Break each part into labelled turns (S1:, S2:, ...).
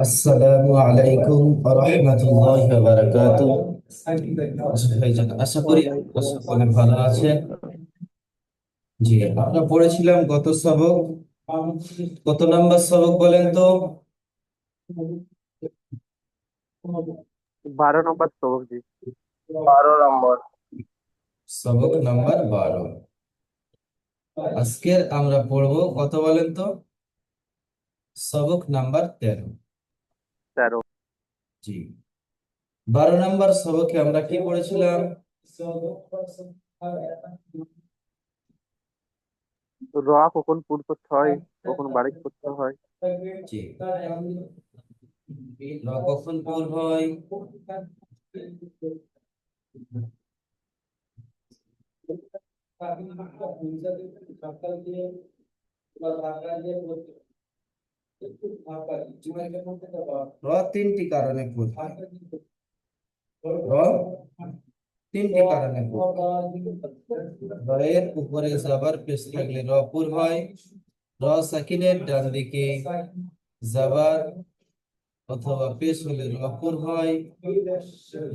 S1: আসসালামু আলাইকুম ওয়া রাহমাতুল্লাহি ওয়া বারাকাতুহু। ভাইজান, আশা করি আপনারা সকলে ভালো আছেন। জি, আমরা পড়েছিলাম গত সবক। কত নাম্বার সবক বলেন তো?
S2: 12 নম্বর সবক জি।
S3: 12 নম্বর।
S1: সবক নাম্বার 12। আজকের আমরা পড়বো কত বলেন তো? সবক নাম্বার 13।
S2: 13।
S1: জি, 12 নাম্বার সবকে আমরা কি পড়েছিলাম?
S2: র কখন পূরণ করতে হয়, কখন বারিক করতে হয়।
S1: জি, র কখন পূর্ণ হয়, র তিনটি কারণে পূর্ণ হয়। র তিনটি কারণে পূর্ণ হয়। র এর উপরে জাবার পেশ থাকলে র পূর্ণ হয়। র সাকিনের ডান দিকে জাবার অথবা পেশ হলে র পূর্ণ হয়।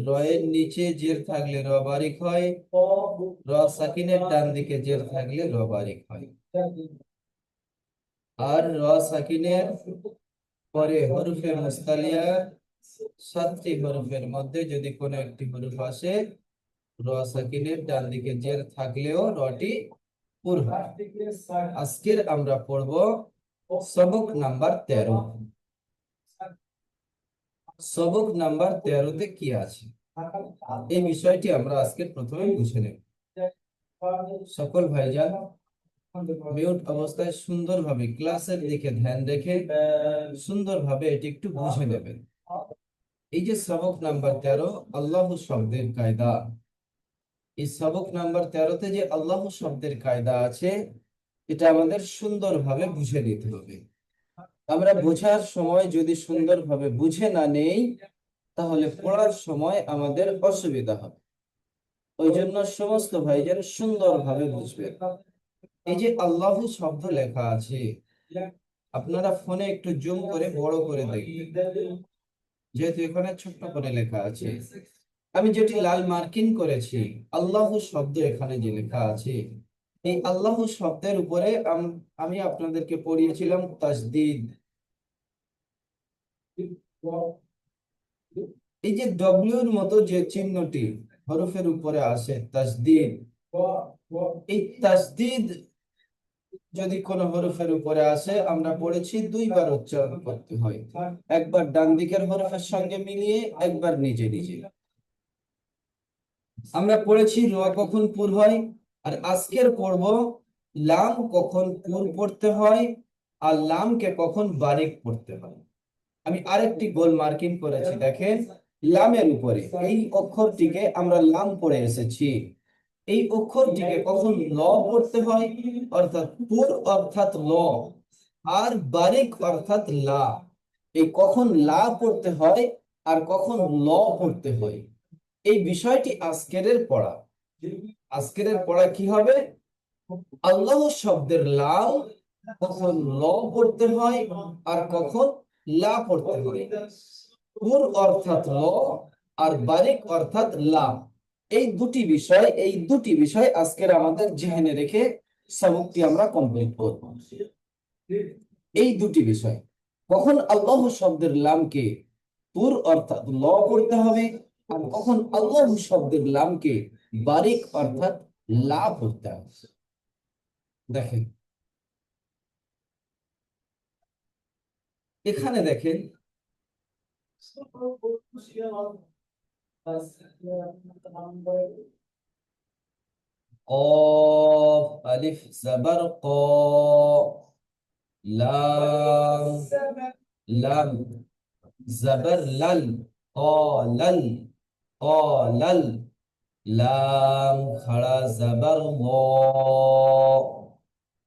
S1: র এর নিচে জের থাকলে র বারিক হয়। র সাকিনের ডান দিকে জের থাকলে র বারিক হয়। আর র সাকিনের পরে হরফে মুস্তালিয়া, 7টি হরফের মধ্যে যদি কোনো একটি হরফ আসে, র সাকিনের ডান দিকে জের থাকলেও রটি পূর্ণ হয়। আজকের আমরা পড়ব সবক নাম্বার 13। সবক নাম্বার 13তে কি আছে এই বিষয়টি আমরা আজকে প্রথমে বুঝে নেব। সকল ভাইজান মিউট অবস্থায় সুন্দরভাবে ক্লাসের দিকে ধ্যান রেখে সুন্দরভাবে এটি একটু বুঝে নেবেন। এই যে সবক নাম্বার 13, আল্লাহ শব্দের কায়দা। এই সবক নাম্বার 13তে যে আল্লাহ শব্দের কায়দা আছে, এটা আমাদের সুন্দরভাবে বুঝে নিতে হবে। আমরা বোঝার সময় যদি সুন্দরভাবে বুঝে না নেই, তাহলে পড়ার সময় আমাদের অসুবিধা হবে। ওই জন্য সমস্ত ভাইজান সুন্দরভাবে বুঝবেন। এই যে আল্লাহ শব্দ লেখা আছে, আপনারা ফোনে একটু জুম করে বড় করে দেখবেন, যেহেতু এখানে ছোট্ট করে লেখা আছে। আমি যেটি লাল মার্কিং করেছি, আল্লাহ শব্দ এখানে যে লেখা আছে, এই আল্লাহ শব্দের উপরে আমি আপনাদেরকে পড়িয়েছিলাম তাসদিদ। এই যে ডব্লিউর মতো যে চিহ্নটি হরফের উপরে আসে, তাসদিদ, এই তাসদিদ যদি কোনো হরফের উপরে আসে, আমরা পড়েছি দুইবার উচ্চারণ করতে হয়। একবার ডান দিকের হরফের সঙ্গে মিলিয়ে, একবার নিজে নিজে। আমরা পড়েছি র কখন পুর হয়, আর আজকের পড়ব লাম কখন পুর পড়তে হয় আর লামকে কখন বারিক পড়তে হয়। আমি আরেকটি গোল মার্কিং করেছি, দেখেন লামের উপরে এই অক্ষরটিকে আমরা লাম পড়ে এসেছি। এই অক্ষরটিকে কখন ল পড়তে হয়, অর্থাৎ পুর অর্থাৎ ল, আর বারিক অর্থাৎ লা। এই কখন লা পড়তে হয় আর কখন ল পড়তে হয়, এই বিষয়টি আজকের পড়া। আজকের পড়া কি হবে? আল্লাহ শব্দের লাম কখন ল পড়তে হয় আর কখন লা পড়তে হয়। পুর অর্থাৎ ল আর বারিক অর্থাৎ লা। এই দুটি বিষয় আজকের আমাদের জেহেনে রেখে সবকটি আমরা কমপ্লিট করব। এই দুটি বিষয়, কখন আল্লাহ শব্দের লামকে পুর অর্থাৎ ল পড়তে হবে আর কখন আল্লাহ শব্দের লামকে বারিক অর্থাৎ লা পড়তে হবে। দেখেন, এখানে দেখেন কফ আলিফ জবর ক, লাম লাম জবর লাল, কলাল কলাল, লাম খড়া জবর ল,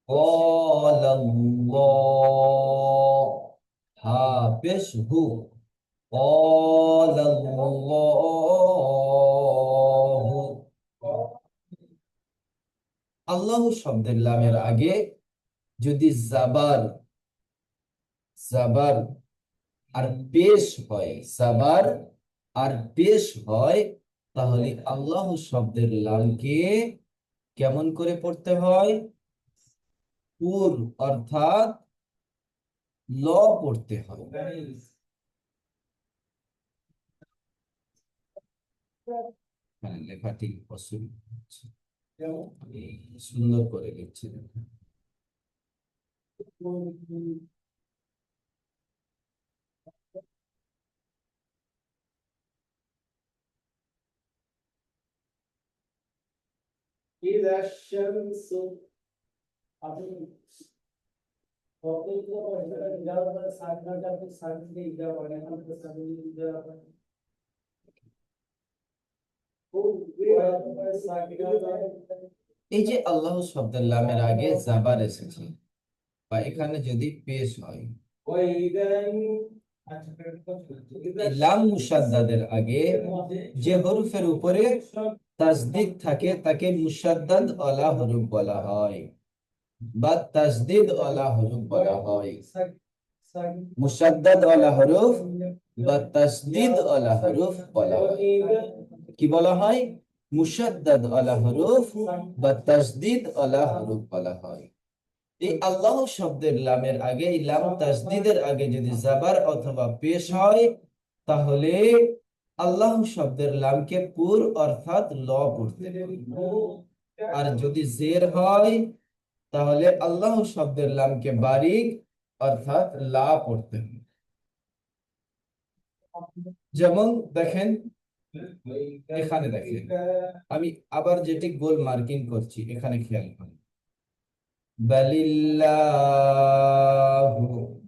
S1: কলাল্লাহ, হা পেশ হু, কলাল্লাহু। আল্লাহ শব্দের লামের আগে যদি জাবার জাবার আর পেশ হয়, জাবার আর পেশ হয়, তাহলে আল্লাহ শব্দের লামকে কেমন করে পড়তে হয়? পুর অর্থাৎ ল পড়তে হয়। হ্যাঁ, লেখাটি অসুবিধা হচ্ছে, আমি সুন্দর করে লিখছি। এই যে আল্লাহ শব্দের লামের আগে জাবার এসেছে বা এখানে যদি পেশ হয়, এই লাম মুসাদ্দাদের আগে যে হরফের উপরে তাসদিদ থাকে তাকে মুসাদ্দাদ ওয়ালা হরফ বলা হয় বা তাসদিদ ওয়ালা হরফ বলা হয়। মুসাদ্দাদ ওয়ালা হরফ বা তাসদিদ ওয়ালা হরফ বলা হয়। কি বলা হয়? মুসাদ্দাদ ওয়ালা হরফ বা তাসদিদ ওয়ালা হরফ বলা হয়। এই আল্লাহ শব্দের লামের আগে, এই লাম তাসদিদের আগে যদি জাবার অথবা পেশ হয়, তাহলে আল্লাহ শব্দের লামকে পুর অর্থাৎ ল পড়তে হবে। আর যদি জের হয়, তাহলে আল্লাহ শব্দের লামকে বারিক অর্থাৎ লা পড়তে হবে। যেমন দেখেন, এখানে দেখেন, আমি আবার যেটি গোল মার্কিং করছি, এখানে খেয়াল করুন। বালিল্লাহু,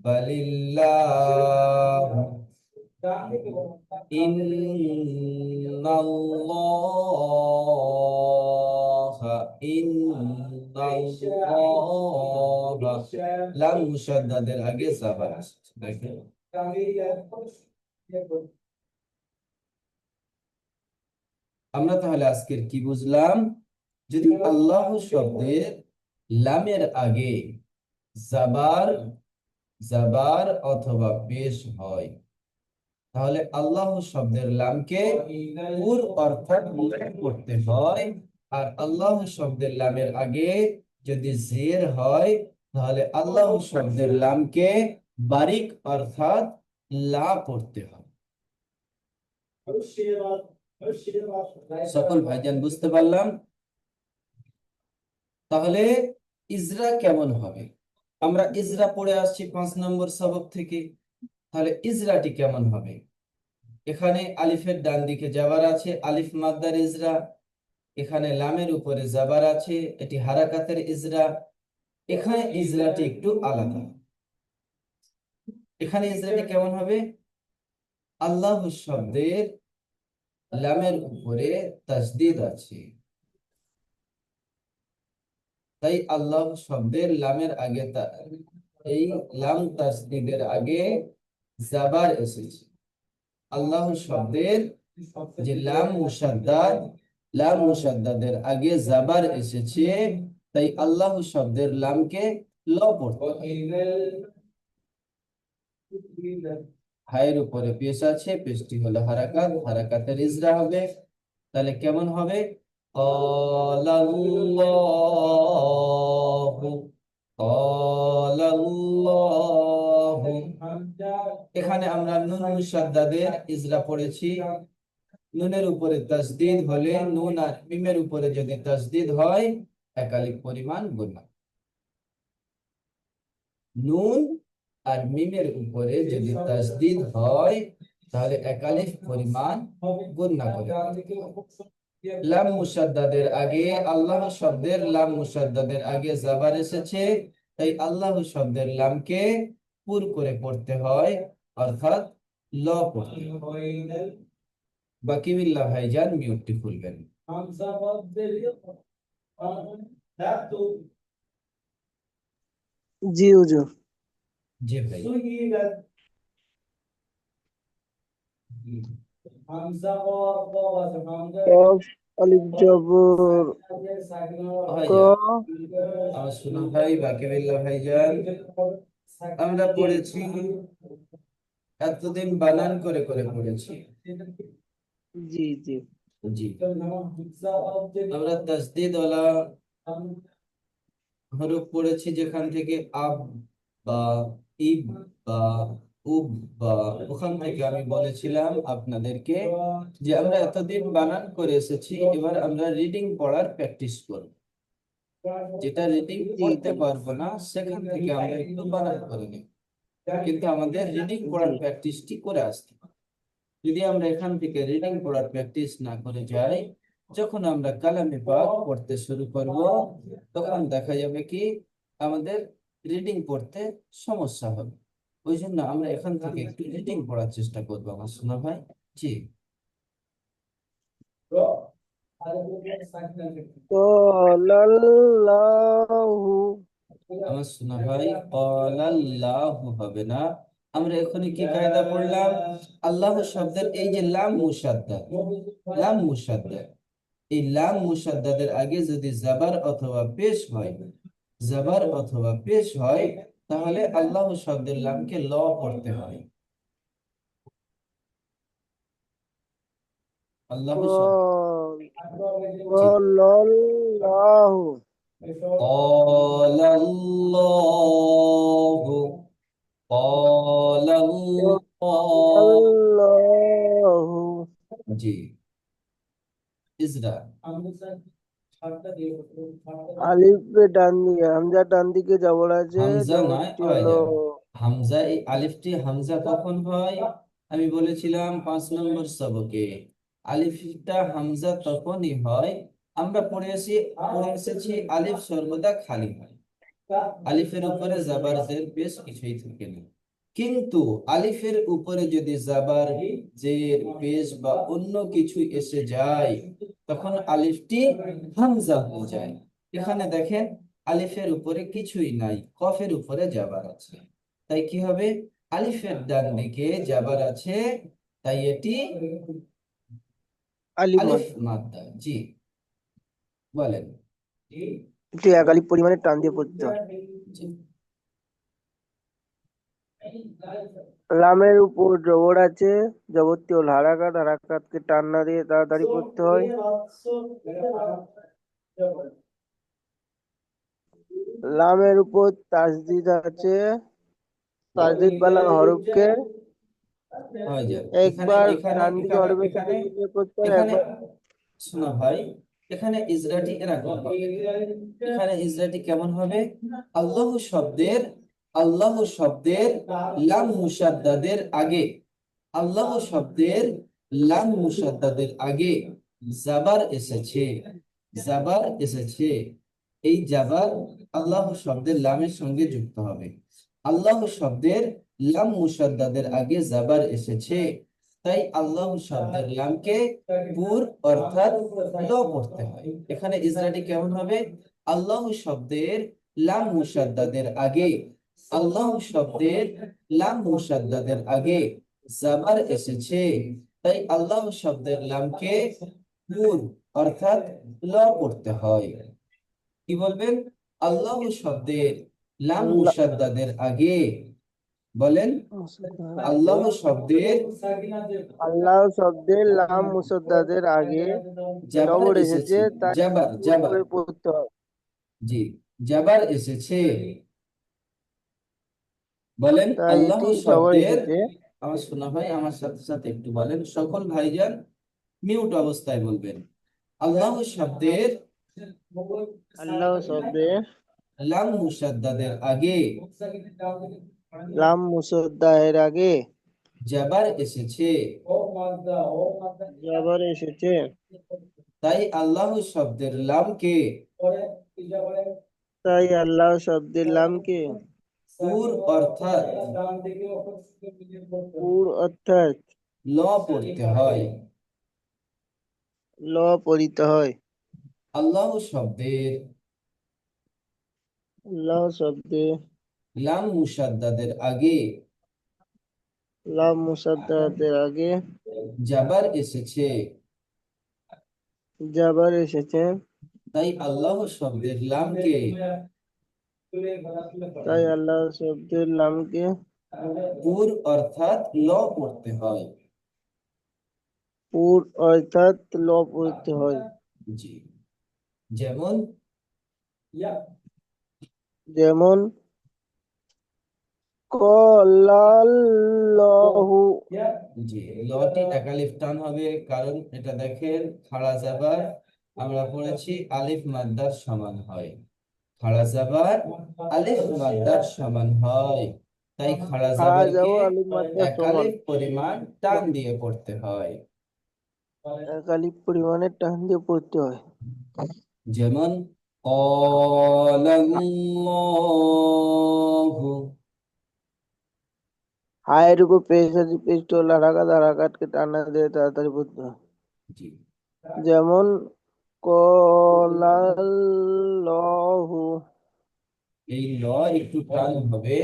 S1: বালিল্লাহু, ইন্নাল্লাহা, ইন্নাল্লাহা, লাম মুসাদ্দাদের আগে জাবার আসছে। দেখেন, আমরা তাহলে আজকের কি বুঝলাম? যদি আল্লাহ শব্দের লামের আগে জাবার জাবার অথবা পেশ হয়, তাহলে আল্লাহ শব্দের লামকে পুর অর্থাৎ করতে হয়। আর আল্লাহ শব্দের লামের আগে যদি জের হয়, তাহলে আল্লাহ শব্দের লামকে বারিক অর্থাৎ লা পড়তে হয়। সকল ভাইজান বুঝতে পারলাম? তাহলে ইজরা কেমন হবে? আমরা ইজরা পড়ে আসছি 5 নম্বর সবক থেকে। তাহলে ইজরাটি কেমন হবে? এখানে আলিফের ডান দিকে জাবার আছে, আলিফ মাদ্দার ইজরা। এখানে লামের উপরে জাবার আছে, এটি হারাকাতের ইজরা। এখানে ইজরাটি একটু আলাদা। এখানে ইজরাটি কেমন হবে? আল্লাহ শব্দের লামের উপরে তাসদিদ আছে, তাই আল্লাহ শব্দের লামের আগে এই লাম তাসদিদের আগে জাবার এসেছে। আল্লাহ শব্দের যে লাম মুসাদ্দাদ, লাম মুসাদ্দাদের আগে জাবার এসেছে, তাই আল্লাহ শব্দের লামকে ল পড়তে হবে। হায়ের উপরে পেশ আছে, পেশটি হলো হারাকাত, হারাকাতের ইজরা হবে। তাহলে কেমন হবে? ক্বালাল্লাহু, ক্বালাল্লাহু। এখানে আমরা নুন মুসাদ্দাদের ইজরা পড়েছি। নুনের উপরে তাসদিদ হলে, নুন আর মিমের উপরে যদি তাসদিদ হয়, একালিক পরিমাণ গুণা। নুন আর মিমের উপরে যদি তাসদিদ হয়, তাহলে একালিফ পরিমাণ গুণা করে। লাম মুসাদ্দাদের আগে, আল্লাহ শব্দের লাম মুসাদ্দাদের আগে জাবার এসেছে, তাই আল্লাহ শব্দের লামকে পুর করে পড়তে হয় অর্থাৎ ল পড়তে হয়। বাকি বিল্লাহ ভাইজান মিউটটি খুলবেন।
S2: জি হুজুর।
S1: জি ভাই।
S2: কফ আলিফ জবর ক।
S1: আমার শোনা ভাই, বাকি বিল্লাহ ভাইজান। আমরা পড়েছি, এতদিন বানান করে করে পড়েছি।
S2: জি জি।
S1: জি, আমরা তাসদিদ ওয়ালা হরফ পড়েছি, যেখান থেকে আব বা ইব বা উব বা, ওখান থেকে আমি বলেছিলাম আপনাদেরকে যে আমরা এতদিন বানান করে এসেছি, এবার আমরা রিডিং পড়ার প্র্যাকটিস করব। যেটা রিডিং
S2: জি
S1: পড়তে
S2: জি।
S1: পারবো না সেখান থেকে আমরা একটু বানান করে নিই, কিন্তু আমাদের রিডিং পড়ার
S2: জি।
S1: প্র্যাকটিসটি করে আসতে হবে। যদি আমরা এখান থেকে রিডিং পড়ার প্র্যাকটিস না করে যাই, যখন আমরা কালামে পাক পড়তে শুরু করব, তখন দেখা যাবে কি আমাদের রিডিং পড়তে সমস্যা হবে। ওই জন্য আমরা এখান থেকে একটু রিডিং পড়ার চেষ্টা করবো আমার শোনা ভাই। জি,
S2: কলাল্লাহু।
S1: আমার শোনা ভাই, আল্লাহু হবে না। আমরা এখনই কি কায়দা পড়লাম? আল্লাহ শব্দের এই যে লাম মুশাদ্দাদ, লাম মুশাদ্দাদ, এই লাম মুশাদ্দাদের আগে যদি জাবার অথবা পেশ হয়, জাবার অথবা পেশ হয়, তাহলে আল্লাহ শব্দের লামকে ল পড়তে হয়। আল্লাহ শব্দ, জি,
S2: কলাল্লাহু।
S1: ক্বালাল্লাহু, ক্বালাল্লাহু,
S2: কলাল্লাহু।
S1: জি, ইজরা,
S2: আলিফ ডান দিকে, হামজা ডান দিকে জবর আছে,
S1: হামজা নয়,
S2: জবরটি
S1: ওই
S2: হলো
S1: দেখো, হামজা, এই আলিফটি হামজা কখন হয়? আমি বলেছিলাম 5 নম্বর সবকে, আলিফটা হামজা তখনই হয়, আমরা পড়ে এসেছি আলিফ সর্বদা খালি হয়, আলিফের উপরে জাবার জের পেশ কিছুই থাকে না। কিন্তু আলিফের উপরে যদি জাবার জের পেশ বা অন্য কিছু এসে যায়, তখন আলিফটি হামজা হয়ে যায়। এখানে দেখেন, আলিফের উপরে কিছুই নাই, কফের উপরে জাবার আছে, তাই কি হবে? আলিফের ডান দিকে জাবার আছে, তাই এটি
S2: আলিফ
S1: আলিফ
S2: মাদ্দা।
S1: মাদ্দা। জি, বলেন।
S2: একটু এক আলিফ পরিমাণে টান দিয়ে পড়তে হয়।
S1: জি,
S2: লামের উপর জবর আছে, জবরটি হলো হারাকাত, হারাকাতকে টান না দিয়ে তাড়াতাড়ি পড়তে হয়। লামের উপর তাসদিদ আছে, তাসদিদ বালা হরফকে
S1: হয়ে যায়। এখানে
S2: একবার
S1: এখানে
S2: ডান দিকে
S1: এখানে
S2: হরফের সাথে
S1: এখানে
S2: মিলিয়ে পড়তে হয়,
S1: এখানে
S2: একবার।
S1: শোনো ভাই, এখানে ইজরাটি এরকম হবে। এখানে ইজরাটি কেমন হবে? আল্লাহ শব্দের, আল্লাহ শব্দের লাম মুশাদ্দাদের আগে, আল্লাহ শব্দের লাম মুশাদ্দাদের আগে জাবার এসেছে, জাবার এসেছে। এই জাবার আল্লাহ শব্দের লামের সঙ্গে যুক্ত হবে। আল্লাহ শব্দের লাম মুশাদ্দাদের আগে জাবার এসেছে, তাই আল্লাহ শব্দের লামকে পুর অর্থাৎ ল পড়তে হয়। এখানে ইজরাটি কেমন হবে? আল্লাহ শব্দের লাম মুশাদ্দাদের আগে, আল্লাহ শব্দের লাম মুশাদ্দাদের আগে জাবার এসেছে, তাই আল্লাহ শব্দের লামকে পুর অর্থাৎ ল পড়তে হয়। কি বলবেন? আল্লাহ শব্দের লাম
S2: আল্লাহ
S1: মুশাদ্দাদের আগে, বলেন, আল্লাহ শব্দের
S2: আল্লাহ শব্দের লাম মুসাদ্দাদের আগে
S1: জাবার
S2: জবর এসেছে,
S1: এসেছে,
S2: তাই
S1: জাবার
S2: পুর
S1: জাবার,
S2: করে পড়তে হয়।
S1: জি, জাবার এসেছে, বলেন
S2: তাই
S1: আল্লাহ
S2: এটি জবর
S1: শব্দের,
S2: এসেছে।
S1: আমার শোনা ভাই আমার সাথে সাথে একটু বলেন, সকল ভাইজান মিউট অবস্থায় বলবেন। আল্লাহ শব্দের
S2: আল্লাহ শব্দের
S1: লাম মুশাদ্দাদের আগে
S2: লাম মুসাদ্দাদের আগে
S1: জাবার এসেছে,
S2: জবর এসেছে,
S1: তাই আল্লাহ শব্দের লামকে
S2: তাই আল্লাহ শব্দের লামকে
S1: পুর অর্থাৎ
S2: পুর অর্থাৎ
S1: ল পড়তে হয়।
S2: ল পড়িতে হয়।
S1: আল্লাহ শব্দের
S2: আল্লাহ শব্দের
S1: লাম মুশাদ্দাদের আগে
S2: লাম মুসাদ্দাদের আগে
S1: জাবার এসেছে,
S2: জবর এসেছে,
S1: তাই আল্লাহ শব্দের লামকে
S2: তাই আল্লাহ শব্দের লামকে
S1: পুর অর্থাৎ ল পড়তে হয়।
S2: পুর অর্থাৎ ল পড়তে হয়।
S1: জি, যেমন
S2: যেমন কলাল্লাহু।
S1: জি, লটি একালিফ টান হবে, কারণ এটা দেখেন খাড়া জাবার আমরা পড়েছি আলিফ মাদ্দার সমান হয়। খাড়া জাবার আলিফ মাদ্দার সমান হয়, তাই খাড়া
S2: খাড়া যাব
S1: জাবারকে
S2: আলিফ মাত্রা সমান,
S1: একালিফ পরিমাণ টান দিয়ে পড়তে হয়।
S2: একালিপ পরিমাণে টান দিয়ে পড়তে হয়।
S1: যেমন ক্বালাল্লাহু।
S2: হায়ের উপর পেশ আছে, পেশটা হলো হারাকাত, হারাকাতকে টান না দিয়ে তাড়াতাড়ি পড়তে হয়।
S1: জি,
S2: যেমন কলাল্লাহু।
S1: এই ল একটু টান হবে।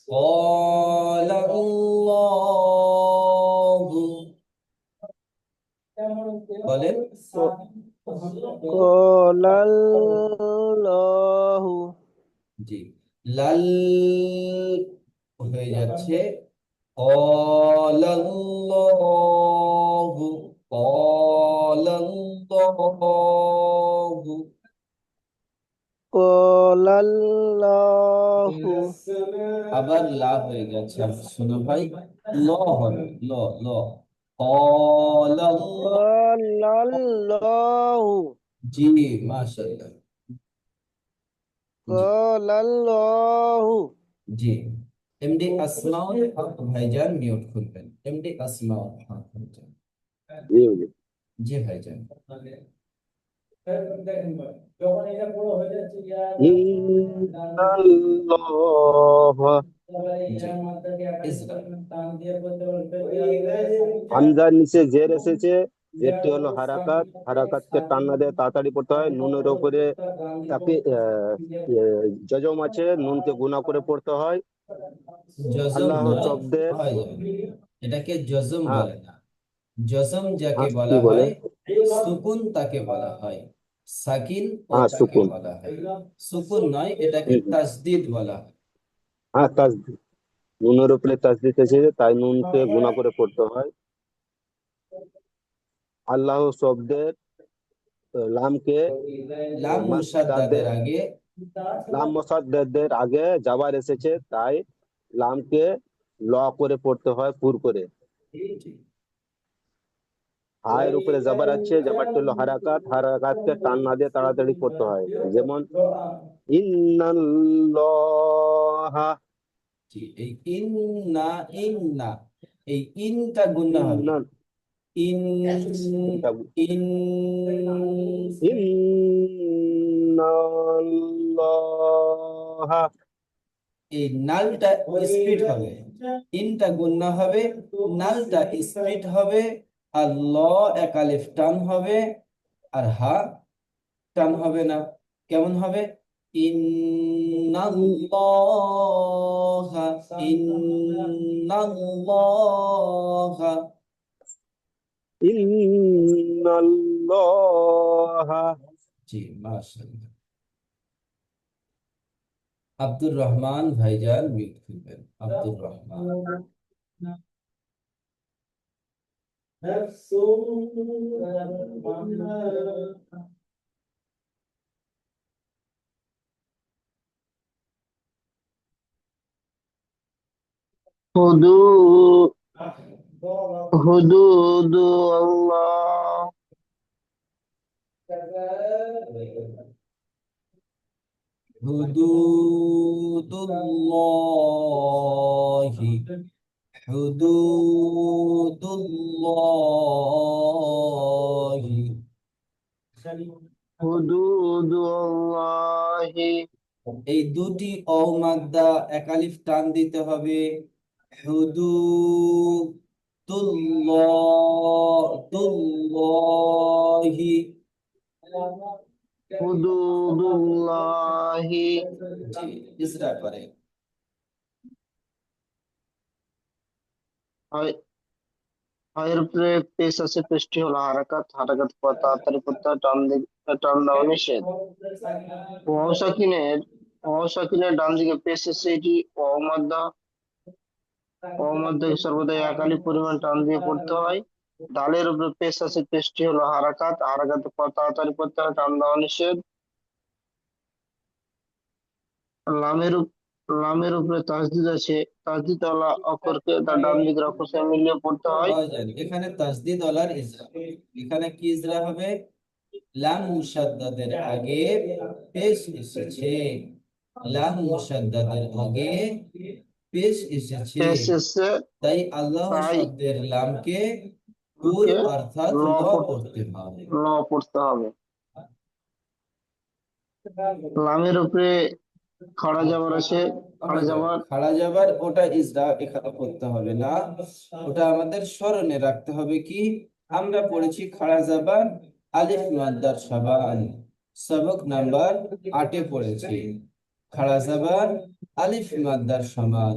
S1: ক্বালাল্লাহু, বলেন।
S2: কলাল্লাহু।
S1: জি, লাল হয়ে যাচ্ছে ক্বালাল্লাহু, ক্বালাল্লাহু।
S2: কলাল্লাহু।
S1: আবার লা হয়ে গেছে, শোনো ভাই, ল হবে, ল, ল, ক্বালাল্লাহু।
S2: কলাল্লাহু।
S1: জি, মাশাআল্লাহ। জি,
S2: কলাল্লাহু।
S1: জি, এমডি আসমাউল হক ভাইজান মিউট করবেন। এমডি আসমাউল হক ভাইজান।
S3: জি হুজুর।
S1: জি ভাইজান।
S3: ইন্নাল্লাহ।
S1: জি, ইসরা।
S3: হামজার নিচে জের এসেছে, জেরটি হলো হারাকাত, হারাকাতকে টান না দিয়ে তাড়াতাড়ি পড়তে হয়। নুনের উপরে তাকে জজম আছে, নুনকে গুণা করে পড়তে হয়।
S1: জজম
S3: আল্লাহ
S1: নয়
S3: শব্দের,
S1: ভাইজান, এটাকে জজম
S3: হ্যাঁ
S1: বলে না। জজম যাকে
S3: হ্যাঁ কি
S1: বলা
S3: বলে,
S1: হয়, সুকুন তাকে বলা হয়, সাকিন ও
S3: হ্যাঁ
S1: তাকে
S3: সুকুন।
S1: বলা হয়। সুকুন নয়, এটাকে
S3: হম হম,
S1: তাসদিদ বলা হয়।
S3: হ্যাঁ তাসদিদ, নুনের উপরে তাসদিদ এসেছে তাই নুনকে গুণা করে পড়তে হয়। আল্লাহ শব্দের লামকে
S1: লাম মুসাদ্দাদের
S3: মাসদাদের,
S1: আগে।
S3: লাম মোসাদ্দেদের আগে জাবার এসেছে তাই লামকে ল করে পড়তে হয়, পুর করে। হায়ের উপরে জাবার আছে, জাবারটি হলো হারাকাত, হারাকাতকে টান না দিয়ে তাড়াতাড়ি পড়তে হয়। যেমন ইন্নাল্লাহা।
S1: জি, এই ইন্না, ইন্না, এই ইনটা গুণা হবে।
S3: ইন্নাল,
S1: ইন,
S3: এটা
S1: ইন,
S3: ইন্নাল্লাহা।
S1: এই নালটা স্পিড হবে, ইনটা গুণা হবে, নালটা স্পিড হবে, আর ল একালিফ টান হবে, আর হা টান হবে না। কেমন হবে? ইন্নাল্লাহা, ইন্নাল্লাহা।
S3: ইন্নাল্লাহা।
S1: জি, মাশাআল্লাহ। আব্দুর রহমান ভাইজান মিউট করবেন। আব্দুর রহমান।
S2: হুদু, হুদুদু আল্লাহ।
S1: হুদুদুল্লাহি, হুদুদুল্লাহি।
S2: হুদুদু আল্লাহি।
S1: এই দুটি অ মাদ্দা একালিফ টান দিতে হবে। হুদু তুল্লাহি।
S2: হুদুদুল্লাহি।
S1: জি, ইসরা করে।
S2: হয়, হায়ের উপরে পেশ আছে, পেশটি হলো হারাকাত, হারাকাত পর তাড়াতাড়ি পড়তে হয়, টান টান দেওয়া নিষেধ। ওয়াও সাকিনের
S4: অসাকিনের ডান দিকে পেশ এসে এটি অমাধ্যকে সর্বদাই এক আলিফ পরিমাণ টান দিয়ে পড়তে হয়। ডালের উপরে পেশ আছে, পেশটি হলো হারাকাত, হারাকাতের পর তাড়াতাড়ি পড়তে হয়, টান দেওয়া নিষেধ। লামের উপরে তাসদিদ আছে, তাসদিদ ওয়ালা অক্ষরকে তার ডান দিকের অক্ষর সঙ্গে মিলিয়ে পড়তে হয়।
S1: ভাইজান, এখানে তাসদিদ ওয়ালার ইজরা, এখানে কি ইজরা হবে? লাম মুশাদ্দাদের আগে পেশ এসেছে, লাম মুশাদ্দাদের আগে পেশ এসেছে,
S4: পেশ এসে
S1: তাই আল্লাহ
S4: তাই
S1: শব্দের লামকে পুর
S4: কে
S1: অর্থাৎ
S4: ল
S1: ল
S4: পড়-
S1: পড়তে হবে।
S4: ল পড়তে হবে। লামের উপরে খাড়া যাবার আছে, খাড়া যাবার
S1: খাড়া যাবার ওটা ইজরা এখানে করতে হবে না, ওটা আমাদের স্মরণে রাখতে হবে। কি আমরা পড়েছি খাড়া যাবার আলিফ মাদ্দার সমান, সবক নাম্বার 8-এ পড়েছি খাড়া যাবার আলিফ মাদ্দার সমান।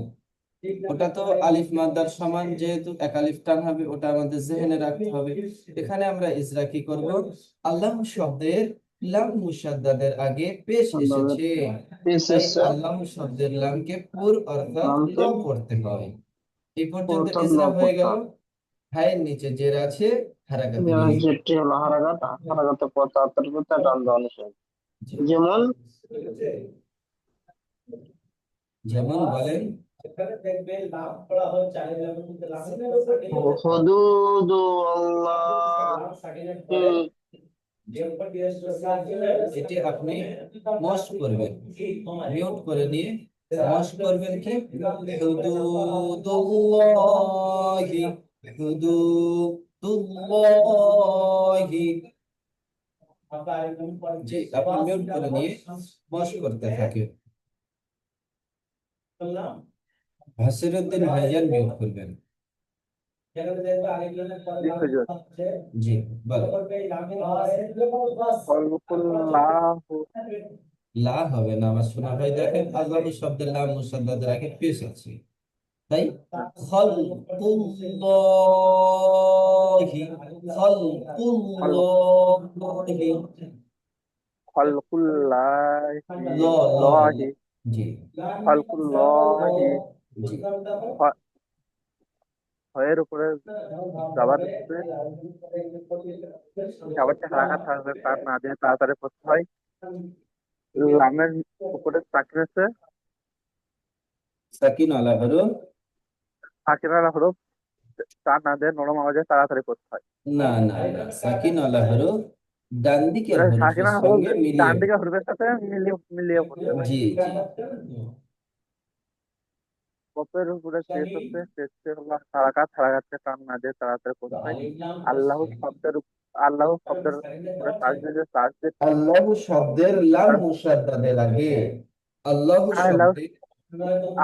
S1: ওটা তো আলিফ মাদ্দার সমান, যেহেতু এক আলিফ টান হবে, ওটা আমাদের জেহেনে রাখতে হবে। এখানে আমরা ইজরা কি করব? আল্লাহ শব্দের লাম মুশাদ্দাদের আগে পেশ এসেছে,
S4: পেশ
S1: তাই
S4: এসে
S1: আল্লাহ শব্দের লামকে পুর অর্থাৎ ল
S4: লামকে
S1: পড়তে হয়। এই পর্যন্ত
S4: অর্থাৎ ল
S1: ইজরা হয়ে
S4: পড়তে
S1: গেল।
S4: হবে।
S1: হায়ের নিচে জের আছে, হারাকাতে নিয়ে
S4: যেটি হলো হারাকাত, হারাকাতের পর তাড়াতাড়ি পড়তে হয়, টান দেওয়া নিষেধ। যেমন
S1: যেমন বলেন,
S4: হুদুদু আল্লাহ,
S1: এটি আপনি মস্ক করবেন, মিউট করে নিয়ে মস্ক করবেন। কি হুদুদুল্লাহি, হুদুদুল্লাহি, জি আপনি মিউট করে নিয়ে মস্ক করতে থাকেন। হাসিরুদ্দিন ভাইজান মিউট করবেন।
S2: জি হুজুর।
S1: জি বলো।
S2: খলকুল্লাহু,
S1: লা হবে না আমার শোনা ভাই, দেখেন আল্লাহ শব্দের লাম মুসাদ্দাদের আগে পেশ আছে, তাই খালকুল্লাহি,
S2: খল
S1: খালকুল্লাহি,
S2: খলকুল্লাহি
S1: ল ল ল,
S2: লহি,
S1: জি
S2: খলকুল্লাহি,
S1: জি
S2: হ- হয়ের উপরে যাবার আছে, যাবারটা হারাকাত থাকবে, তার না দিয়ে তাড়াতাড়ি পড়তে হয়। লামের উপরে সাকিন আছে,
S1: সাকিন আলা হরুফ,
S2: সাকিনালা হরফ, তার না দিয়ে নরম আওয়াজে তাড়াতাড়ি পড়তে হয়।
S1: না না না, সাকিন আলা হরুফ ডান দিকের
S2: এটা
S1: হরফের
S2: সাকিনা হরফ
S1: সঙ্গে মিলিয়ে
S2: ডান দিকে হরফের সাথে মিলিয়ে মিলিয়ে পড়তে হয়।
S1: জি জি
S2: কপের উপরে পেশ আছে, পেশে হলো হারাকাত, হারাকাতকে টান না দিয়ে তাড়াতাড়ি পড়তে হয়। আল্লাহ শব্দের আল্লাহ শব্দের উপরে তাসদিদ
S1: আল্লাহ শব্দের লাম মুসাদ্দাদের আগে, আল্লাহ
S2: আল্লাহ
S1: শব্দের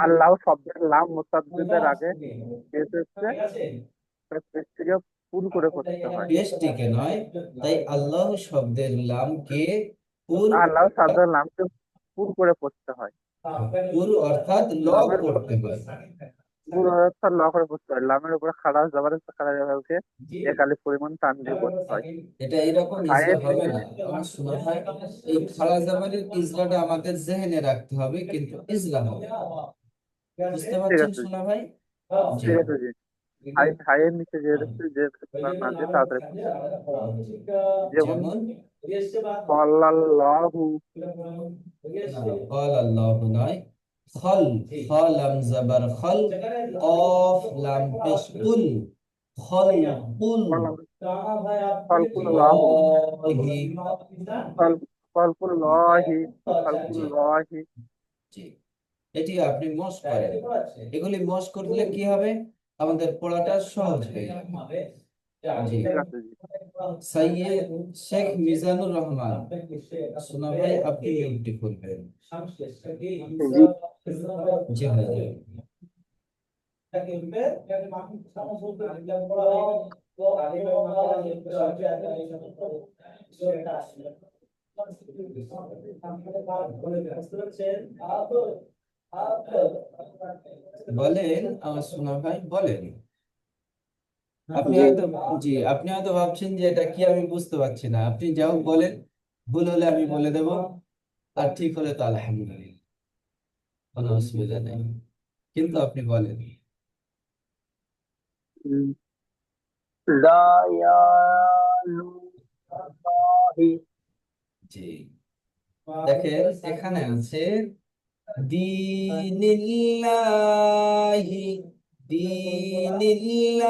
S2: আল্লাহ শব্দের লাম মুসাদ্দিদের আগে পেশ হচ্ছে, পেশটিকে পুরো করে পড়তে হয়।
S1: পেশটিকে নয়, তাই আল্লাহ শব্দের লামকে পুর
S2: আল্লাহ শব্দের লামকে পুরো করে পড়তে হয়।
S1: পুর অর্থাৎ ল
S2: লামের
S1: পড়তে হয়।
S2: পুরো অর্থ ল করে পড়তে হয়। লামের উপরে খাড়া জবর আছে, খাড়া জবরকে এক আলিফ পরিমাণ টান দিয়ে পড়তে হয়।
S1: এটা এরকম ইজরা
S2: হায়ের
S1: হবে
S2: নিচে
S1: না আমার শোনা হয়, এই খাড়া জাবারের ইজরাটা আমাদের জেহেনে রাখতে হবে, কিন্তু ইজরা হবে। বুঝতে
S2: ঠিক
S1: পারছেন
S2: আছে,
S1: শোনা ভাই? জি
S2: ঠিক আছে জি। হায়ের নিচে যে দেখছি যে টান না দিয়ে তাড়াতাড়ি পড়তে হয়। যেমন
S1: যেমন
S2: আল্লাহু,
S1: قال الله নয়, খল, খ লাম জাবার খল, কফ লাম পেশ কুল, খল কুল
S2: খালকুল্লাহু,
S1: লাহি,
S2: খালকুল্লাহি, খালকুল্লাহি।
S1: জি এটি আপনি মস্ক করেন। এগুলি মস্ক করলে কি হবে? আমাদের পড়াটা সহজ হয়ে যাবে। জি
S2: ঠিক আছে জি।
S1: সৈয়দ শেখ মিজানুর রহমান, শোনা ভাই আপনি মিউটটি করবেন।
S2: জি
S1: জি ভাই জি। বলেন আমার শোনা ভাই, বলেন। আপনি
S2: জি।
S1: হয়তো, জি আপনি হয়তো ভাবছেন যে এটা কি, আমি বুঝতে পারছি না। আপনি যাও বলেন, ভুল হলে আমি বলে দেব, আর ঠিক হলে তো আলহামদুলিল্লাহ। কোনো অসুবিধা নেই, কিন্তু আপনি বলেন।
S4: দয়ালুল্লাহি।
S1: জি, দেখেন এখানে আছে দীনিল্লাহি, দীনিল্লাহি,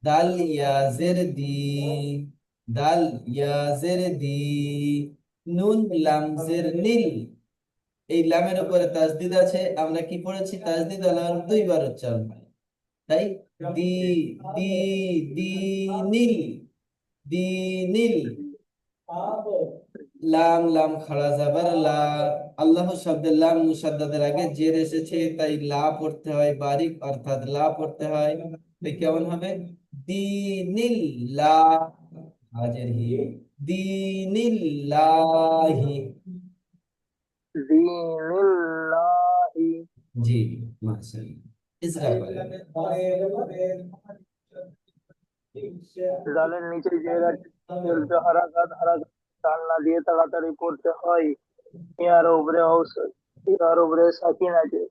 S1: দাল ইয়াজের দি, দাল ইয়াজের দি, নুন লামজের নীল। এই লামের উপরে তাসদিদ আছে, আমরা কি পড়েছি? তাসদিদ আলার দুইবার উচ্চারণ হয়, তাই দি, দি, দি, নীল, দি, নীল। লাম, লাম খাড়া যাবার লা, আল্লাহ শব্দের লাম মুসাদ্দাদের আগে জের এসেছে, তাই লা পড়তে হয় বারিক, অর্থাৎ লা পড়তে হয়। তাই কেমন হবে? দীনিল লা, হাজের হি, দীনিল্লাহি।
S4: দীনুল্লাহি।
S1: জি, মাশাআল্লাহ। ইসরা করেন।
S4: জালের নিচে যে রাখে চলতে হারাকাত, হারাকাত টান না দিয়ে তাড়াতাড়ি পড়তে হয়। ইয়ার উপরে সাকিন আছে।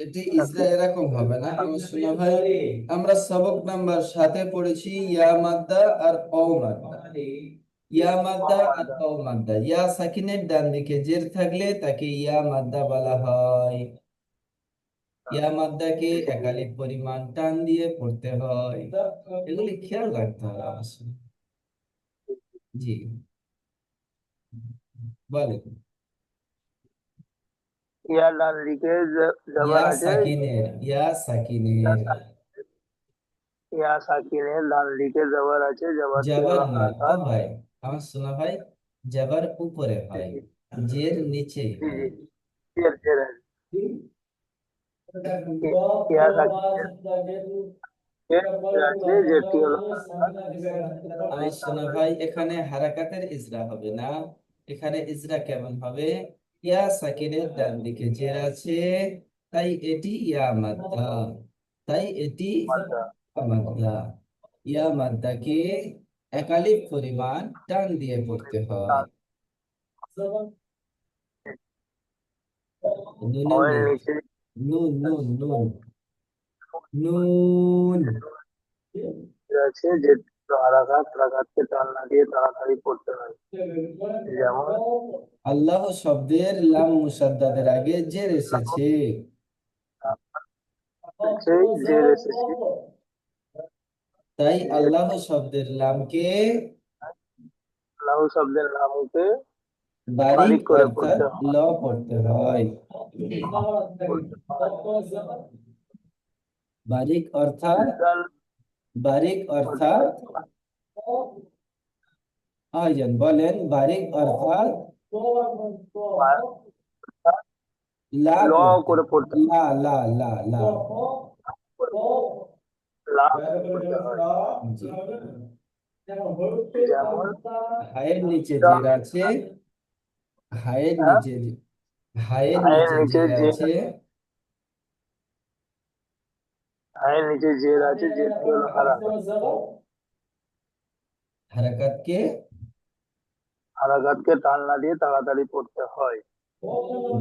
S1: এটি ইসরা এরকম হবে না আমার শোনা ভাই। আমরা সবক নাম্বার 7-এ পড়েছি ইয়া মাদ্দা আর অ মাদ্দা। ইয়া মাদ্দা আর অ মাদ্দা, ইয়া সাকিনের ডান দিকে জের থাকলে তাকে ইয়া মাদ্দা বলা হয়। ইয়া মাদ্দাকে একালিক পরিমাণ টান দিয়ে পড়তে হয়, এগুলি খেয়াল রাখতে হবে অবশ্যই। জি, বলেন।
S4: ইয়ার ডান দিকে জবর
S1: ইয়া
S4: আছে।
S1: সাকিনের, ইয়া সাকিনের,
S4: ইয়া সাকিনের ডান দিকে জবর আছে, জবরটি
S1: জবর
S4: হলো
S1: নয় ও
S4: হারাকাত।
S1: ভাই, আমার শোনা ভাই, জবর উপরে
S4: জি
S1: হয়,
S4: জি
S1: জের নিচে
S4: জি
S1: হয়।
S4: জি। জের জের আছে। ইয়া সাকিনের জের আছে, যেটি হলো হারাকাত।
S1: আমার শোনা ভাই, এখানে হারাকাতের ইজরা হবে না, এখানে ইজরা কেমন হবে? ইয়া সাকিনের ডান দিকে জের আছে, তাই এটি ইয়া মাদ্দা, তাই এটি
S4: মাদ্দা।
S1: ইয়া মাদ্দা। ইয়া মাদ্দাকে একালিক পরিমাণ টান দিয়ে পড়তে হয়। নুনের
S4: ওয়ের
S1: নিচে,
S4: নিচে
S1: নুন, নুন, নুন, নুন।
S4: জের আছে, যেটি হলো হারাকাত। হারাকাতকে টান না দিয়ে তাড়াতাড়ি পড়তে হয়। যেমন
S1: আল্লাহ শব্দের লাম মুসাদ্দাদের আগে জের এসেছে,
S4: সেই জের এসেছে।
S1: তাই
S4: জের
S1: আল্লাহ শব্দের লামকে
S4: আল্লাহ শব্দের নামকে
S1: বারিক
S4: বারিক করে
S1: অর্থাৎ
S4: পড়তে
S1: ল পড়তে হয়।
S4: হয়।
S1: বারিক অর্থাৎ,
S4: জাল
S1: বারিক অর্থাৎ,
S4: অর্থাৎ
S1: আয়োজন বলেন, বারিক অর্থাৎ লা
S4: ল
S1: পড়তে,
S4: করে পড়তে হয়।
S1: লা, লা, লা, লা।
S4: লা করে পড়তে হয়।
S1: জি,
S4: যেমন
S1: হায়ের নিচে
S4: দ-
S1: জের আছে, হায়ের
S4: হ্যাঁ,
S1: নিচে, হায়ের
S4: হায়ের
S1: নিচে
S4: নিচে
S1: জের
S4: যে
S1: আছে,
S4: হায়ের নিচে জের আছে, যেটি হলো হারাকাত।
S1: হারাকাতকে,
S4: হারাকাতকে টান না দিয়ে তাড়াতাড়ি পড়তে হয়।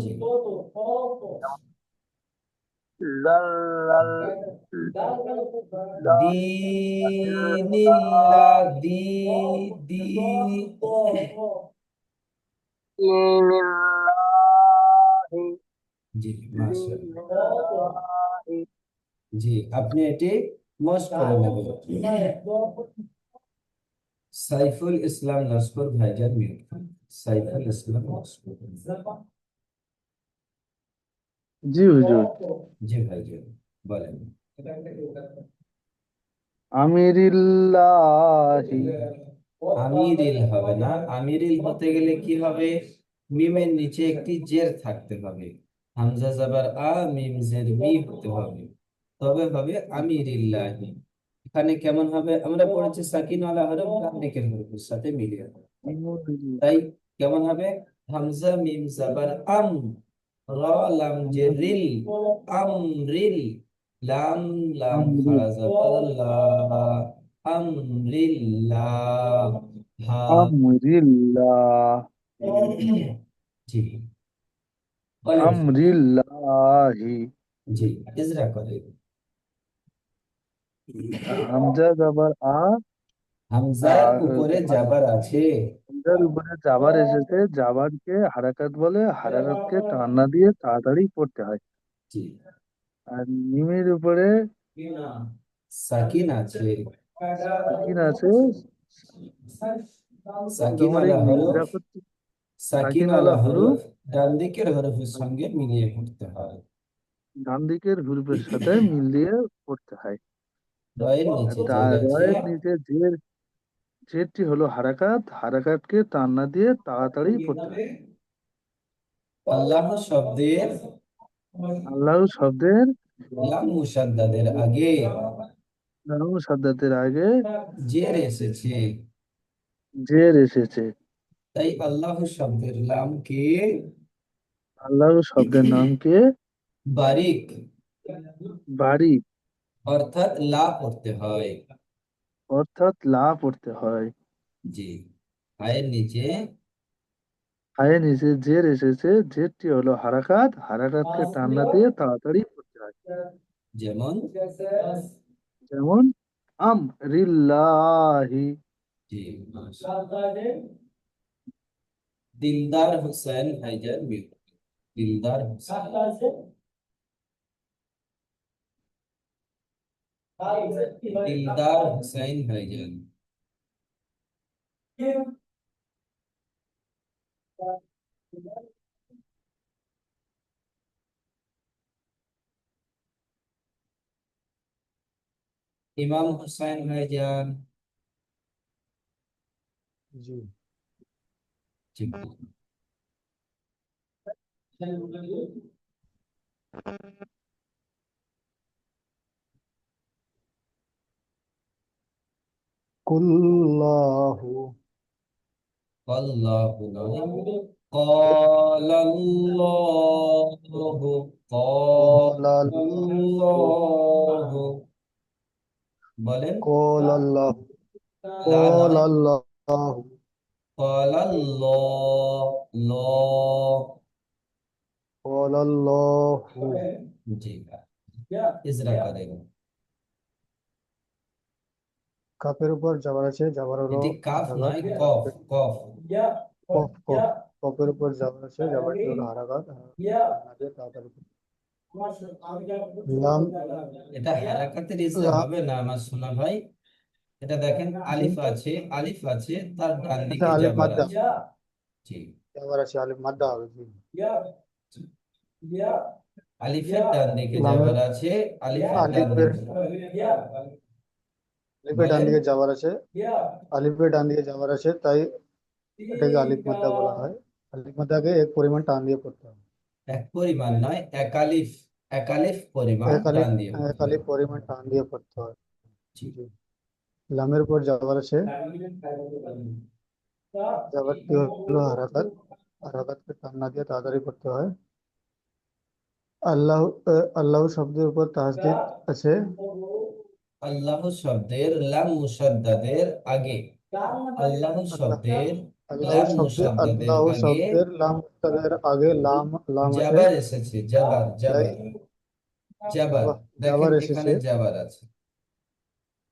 S1: জি,
S4: লাল লাল
S1: দীনিল্লাহ, দি, দি।
S4: দীনিল্লাহি।
S1: জি, মাশাআল্লাহ।
S4: দীনিল্লাহি।
S1: জি, আপনি এটি মস্ট করে নেবেন। সাইফুল ইসলাম লস্কর ভাইজান মিউট খান। সাইফুল ইসলাম লস্কর।
S2: জি হুজুর।
S1: জি ভাইজান, বলেন।
S2: আমিরিল্লাহি।
S1: আমিরিল হবে না, আমিরিল হতে গেলে কি হবে? মিমের নিচে একটি জের থাকতে হবে, হামজা জাবার আ, মিম জের মি হতে হবে, তবে হবে আমিরিল্লাহি। এখানে কেমন হবে? আমরা পড়েছি সাকিনওয়ালা হরফ ডান দিকের হরফের সাথে মিলিয়ে হবে, তাই কেমন হবে? হামজা মিম জাবার আম, র লাম জের রিল, আমরিল, লাম, লাম খাড়া জাবার লা, আমরিল্লাহ, হা,
S2: আমরিল্লাহ।
S1: জি বলেন
S2: আমরিল্লাহি।
S1: জি ইজরা করে
S2: হামজা যাবার
S1: হামজার উপরে
S2: আর
S1: জাবার আছে
S2: হামজার উপরে জাবার এসেছে, জাবারকে হারাকাত বলে, হারাকাতকে টান না দিয়ে তাড়াতাড়ি পড়তে হয়।
S1: জি
S2: আর মিমের উপরে
S1: সাকিন আছে
S2: সাকিন আছে।
S1: সাকিন
S2: তোমার এই
S1: আলা হরফ
S2: ইজরা করতে,
S1: সাকিন
S2: সাকিন
S1: আলা
S2: আলা
S1: হরফ
S2: হুরুফ
S1: ডান দিকের হরফের সঙ্গে মিলিয়ে পড়তে হয়
S2: ডান দিকের হুরুফের সাথে মিল দিয়ে পড়তে হয়।
S1: রয়ের
S2: আর
S1: নিচে জের আছে
S2: রয়ের নিচে জের, জেরটি হলো হারাকাত, হারাকাতকে টান না দিয়ে তাড়াতাড়ি পড়তে হয়।
S1: আল্লাহ শব্দের
S2: আল্লাহ শব্দের
S1: লাম মুসাদ্দাদের আগে
S2: লাম সাদ্দাতের আগে
S1: জের এসেছে
S2: জের এসেছে।
S1: তাই আল্লাহ শব্দের লামকে
S2: আল্লাহ শব্দের নামকে
S1: বারিক
S2: বাড়ি,
S1: অর্থাৎ লা পড়তে হয়
S2: অর্থাৎ লা পড়তে হয়।
S1: জি আয়ের নিচে
S2: আয়ের নিচে জের এসেছে, জেরটি হলো হারাকাত, হারাকাতকে টান না দিয়ে তাড়াতাড়ি পড়তে হয়।
S1: যেমন
S2: যেমন আমরিল্লাহি।
S1: জি দিলদার হুসেন হাইজার মির দিলদার হুসেন দিলদার হুসাইন ভাইজান ইমাম হুসাইন ভাইজান
S3: জি
S1: জি
S3: কুল্লাহু
S1: আল্লাহু নয় ক্বালাল্লাহু
S3: ক্বালাল্লাহু
S1: ক্বালাল্লাহু বলেন
S3: ক্বালাল্লাহু
S1: লা নয়
S3: ক্বালাল্লাহু
S1: ক্বালাল্লাহ ল
S3: ক্বালাল্লাহু
S1: জি ইজরা করেন
S3: কাফের উপর জাবার আছে, জাবার হলো
S1: এটি কাফ
S3: হারাকাত,
S1: নয় কফ
S3: হারাকাত
S1: কফ
S3: কফ কফ কফের উপর জাবার আছে, জাবারটি হলো হারাকাত, হারাকাতকে টান না দিয়ে তাড়াতাড়ি লাম
S1: এটা হারাকাতের ইজরা
S3: লাম
S1: হবে না আমার সোনা ভাই এটা দেখেন আলিফ আছে তার ডান
S3: আচ্ছা
S1: দিকে
S3: আলিফ
S1: জাবার
S3: মাদ্দা,
S1: আছে জি
S3: জাবার আছে আলিফ মাদ্দা হবে জি।
S1: আলিফের ডান দিকে
S3: লামের
S1: জাবার আছে আলিফের ডান
S3: আলিফের
S1: দিকে
S3: আলিফের ডান
S1: বলেন
S3: দিকে জাবার আছে, আলিফের ডান দিকে জাবার আছে, তাই এটাকে আলিফ মাদ্দা বলা হয়। আলিফ মাদ্দাকে এক পরিমাণ টান দিয়ে পড়তে হবে।
S1: এক পরিমাণ নয় একালিফ পরিমাণ
S3: এক আলিফ
S1: টান দিয়ে
S3: এক
S1: পড়তে
S3: আলিফ
S1: হবে
S3: পরিমাণ টান দিয়ে পড়তে হয়
S1: জি
S3: জি। লামের উপর জাবার আছে, জাবারটি হলো হারাকাত, হারাকাতকে টান না দিয়ে তাড়াতাড়ি পড়তে হয়। আল্লাহ আল্লাহ শব্দের উপর তাসদিদ আছে,
S1: আল্লাহ শব্দের লাম মুসাদ্দাদের আগে আল্লাহ
S3: আল্লাহ
S1: শব্দের
S3: আল্লাহ
S1: লাম
S3: শব্দে
S1: মুসাদ্দাদের
S3: আল্লাহ
S1: আগে
S3: শব্দের লাম তাদের আগে লাম লাম আছে,
S1: জাবার এসেছে
S3: তাই
S1: জাবার দেখেন
S3: জাবার
S1: এখানে
S3: এসেছে,
S1: জাবার আছে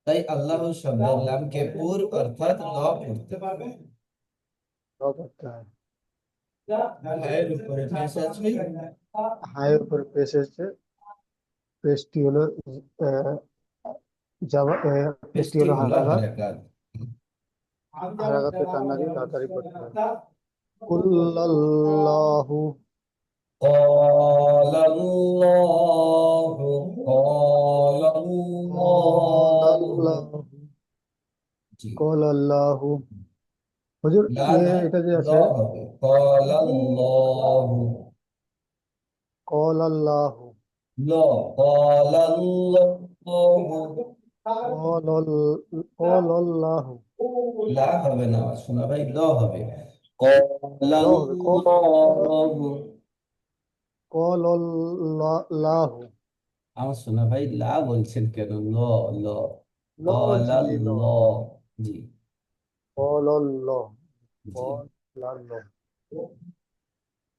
S1: তাই আল্লাহ শব্দের লামকে পুর অর্থাৎ ল পড়তে হবে
S3: ল পড়তে হয়।
S1: হায়ের উপরে পেশ আছে
S3: হায়ের উপর পেশ এসেছে, পেশটি হলো আহ, জাবা পেশটি
S1: পেশটি
S3: হলো
S1: হলো
S3: হারাকাত,
S1: হারাকাত
S3: হারাকাতকে টান না দিয়ে তাড়াতাড়ি পড়তে হয়। কুল্লাল্লাহু
S1: قال الله قال الله
S3: ক্বালাল্লাহু
S1: জি
S3: ক্বালাল্লাহু হুজুর
S1: লা নয়
S3: এটা যে
S1: ল
S3: আছে
S1: হবে قال الله
S3: ক্বালাল্লাহু
S1: ল قال الله
S3: ক্বালাল্লাহু
S1: লা হবে না শোনা ভাই ল হবে قال
S3: ল হবে
S1: الله
S3: ক্বালাল্লাহু
S1: আমার শোনা ভাই লা বলছেন কেন ল ল
S3: ল
S1: قال
S3: বলছি জি ল
S1: الله জি
S3: ক্বালাল্লাহু
S1: জি
S3: ক্বালাল্লাহু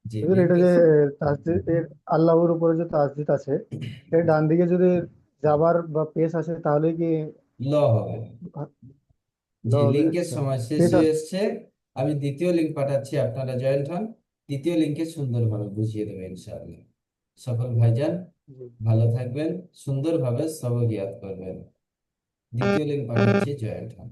S1: জি
S5: হুজুর, এটা
S1: লিঙ্কের
S5: যে তাসজিদ এর আল্লাহর উপরে যে তাসজিদ আছে, এর ডান দিকে যদি জাবার বা পেশ আসে তাহলে কি
S1: ল হবে।
S5: ল
S1: জি
S5: হবে?
S1: লিঙ্কের
S5: আচ্ছা,
S1: সময় শেষ
S5: পেশ
S1: হয়ে এসছে। আমি দ্বিতীয় লিঙ্ক পাঠাচ্ছি, আপনারা জয়েন্ট হন। দ্বিতীয় লিঙ্কে সুন্দরভাবে বুঝিয়ে দেবে ইনশাআল্লাহ। সকল ভাইজান
S5: জি।
S1: ভালো থাকবেন, সুন্দরভাবে সবক ইয়াদ করবেন। দ্বিতীয় লিঙ্ক পাঠাচ্ছি, জয়েন্ট হন।